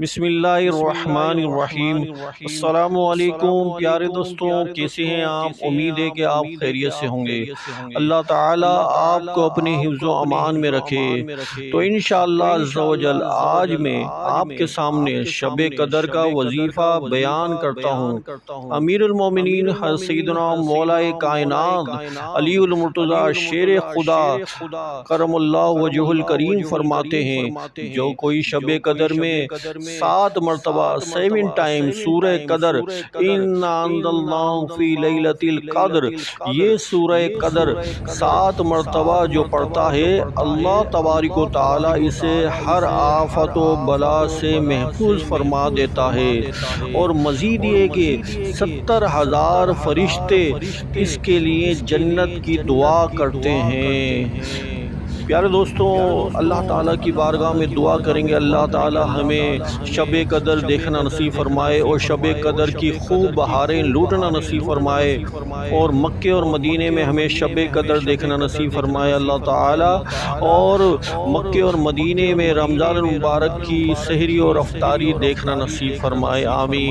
بسم اللہ الرحمن الرحیم۔ السلام علیکم پیارے دوستوں، کیسے ہیں آپ؟ امید ہے کہ آپ خیریت سے ہوں گے۔ اللہ تعالیٰ آپ کو اپنے حفظ و امان میں رکھے۔ تو انشاءاللہ عز و جل آج میں آپ کے سامنے شب قدر کا وظیفہ بیان کرتا ہوں۔ امیر المومنین حضرت سیدنا مولا کائنات علی المرتضیٰ شیر خدا کرم اللہ وجہ الکریم فرماتے ہیں، جو کوئی شب قدر میں 7 مرتبہ 7 ٹائم سورہ قدر اِنَّا أَنزَلْنَاهُ فِي لَيْلَةِ الْقَدْر، یہ سورہ قدر 7 مرتبہ جو پڑھتا ہے، اللہ تبارک و تعالیٰ اسے ہر آفت و بلا سے محفوظ فرما دیتا ہے، اور مزید یہ کہ 70,000 فرشتے اس کے لیے جنت کی دعا کرتے ہیں۔ پیارے دوستوں، اللہ تعالیٰ کی بارگاہ میں دعا کریں گے اللہ تعالیٰ ہمیں شب قدر دیکھنا نصیب فرمائے اور شب قدر کی خوب بہاریں لوٹنا نصیب فرمائے، اور مکے اور مدینے میں ہمیں شب قدر دیکھنا نصیب فرمائے اللہ تعالیٰ، اور مکے اور مدینے میں رمضان المبارک کی سحری اور افطاری دیکھنا نصیب فرمائے، آمین۔